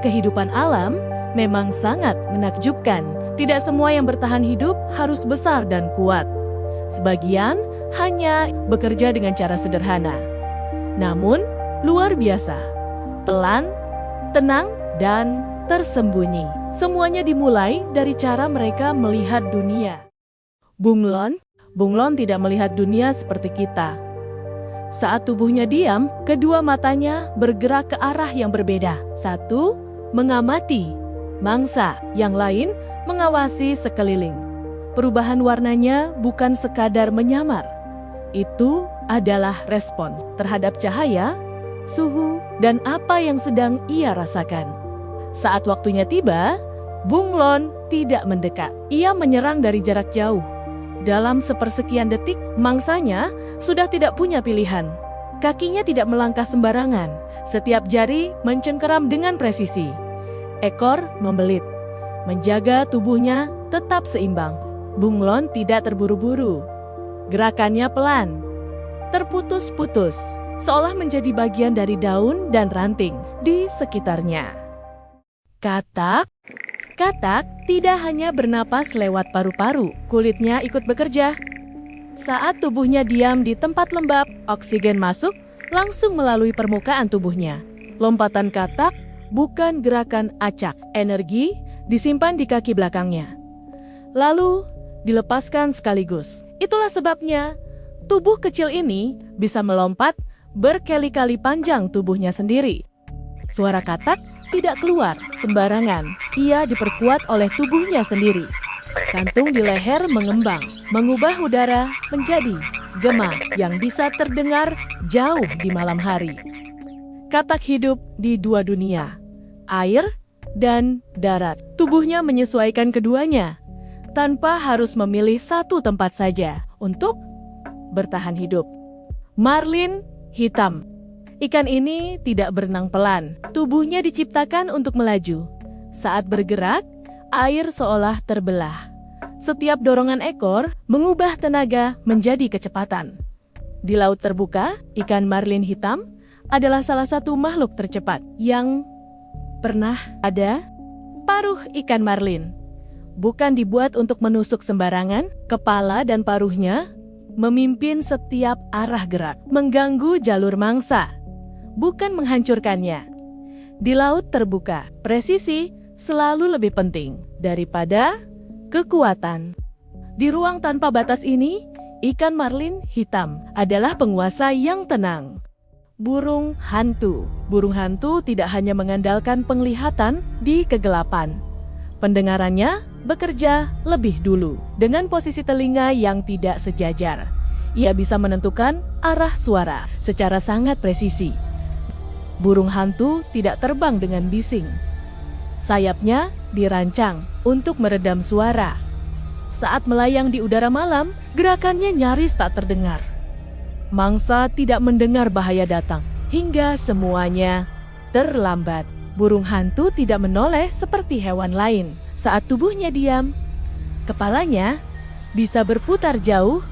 Kehidupan alam memang sangat menakjubkan. Tidak semua yang bertahan hidup harus besar dan kuat. Sebagian hanya bekerja dengan cara sederhana, namun luar biasa, pelan, tenang, dan tersembunyi. Semuanya dimulai dari cara mereka melihat dunia. Bunglon tidak melihat dunia seperti kita. Saat tubuhnya diam, kedua matanya bergerak ke arah yang berbeda. Satu mengamati mangsa, yang lain mengawasi sekeliling. Perubahan warnanya bukan sekadar menyamar. Itu adalah respons terhadap cahaya, suhu, dan apa yang sedang ia rasakan. Saat waktunya tiba, bunglon tidak mendekat. Ia menyerang dari jarak jauh. Dalam sepersekian detik, mangsanya sudah tidak punya pilihan. Kakinya tidak melangkah sembarangan. Setiap jari mencengkeram dengan presisi. Ekor membelit, menjaga tubuhnya tetap seimbang. Bunglon tidak terburu-buru. Gerakannya pelan, terputus-putus, seolah menjadi bagian dari daun dan ranting di sekitarnya. Katak tidak hanya bernapas lewat paru-paru, kulitnya ikut bekerja. Saat tubuhnya diam di tempat lembab, oksigen masuk langsung melalui permukaan tubuhnya. Lompatan katak bukan gerakan acak, energi disimpan di kaki belakangnya, lalu dilepaskan sekaligus. Itulah sebabnya tubuh kecil ini bisa melompat berkali-kali panjang tubuhnya sendiri. Suara katak tidak keluar sembarangan, ia diperkuat oleh tubuhnya sendiri. Kantung di leher mengembang, mengubah udara menjadi gema yang bisa terdengar jauh di malam hari. Katak hidup di dua dunia, air dan darat. Tubuhnya menyesuaikan keduanya, tanpa harus memilih satu tempat saja untuk bertahan hidup. Marlin hitam. Ikan ini tidak berenang pelan. Tubuhnya diciptakan untuk melaju. Saat bergerak, air seolah terbelah. Setiap dorongan ekor mengubah tenaga menjadi kecepatan. Di laut terbuka, ikan marlin hitam adalah salah satu makhluk tercepat yang pernah ada. Paruh ikan marlin bukan dibuat untuk menusuk sembarangan. Kepala dan paruhnya memimpin setiap arah gerak, mengganggu jalur mangsa, bukan menghancurkannya. Di laut terbuka, presisi selalu lebih penting daripada kekuatan. Di ruang tanpa batas ini, ikan marlin hitam adalah penguasa yang tenang. Burung hantu. Burung hantu tidak hanya mengandalkan penglihatan di kegelapan. Pendengarannya bekerja lebih dulu. Dengan posisi telinga yang tidak sejajar, ia bisa menentukan arah suara secara sangat presisi. Burung hantu tidak terbang dengan bising. Sayapnya dirancang untuk meredam suara. Saat melayang di udara malam, gerakannya nyaris tak terdengar. Mangsa tidak mendengar bahaya datang, hingga semuanya terlambat. Burung hantu tidak menoleh seperti hewan lain. Saat tubuhnya diam, kepalanya bisa berputar jauh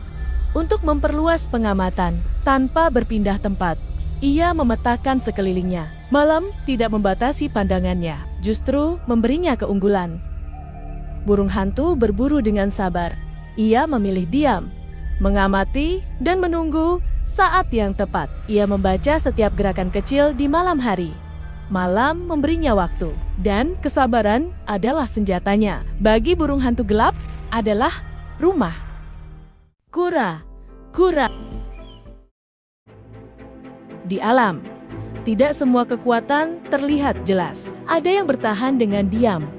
untuk memperluas pengamatan tanpa berpindah tempat. Ia memetakan sekelilingnya. Malam tidak membatasi pandangannya, justru memberinya keunggulan. Burung hantu berburu dengan sabar. Ia memilih diam, mengamati, dan menunggu saat yang tepat. Ia membaca setiap gerakan kecil di malam hari. Malam memberinya waktu, dan kesabaran adalah senjatanya. Bagi burung hantu gelap adalah rumah. Kura. Di alam, tidak semua kekuatan terlihat jelas. Ada yang bertahan dengan diam,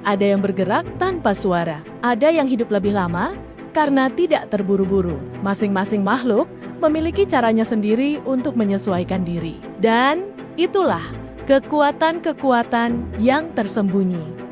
ada yang bergerak tanpa suara, ada yang hidup lebih lama karena tidak terburu-buru. Masing-masing makhluk memiliki caranya sendiri untuk menyesuaikan diri. Dan itulah kekuatan-kekuatan yang tersembunyi.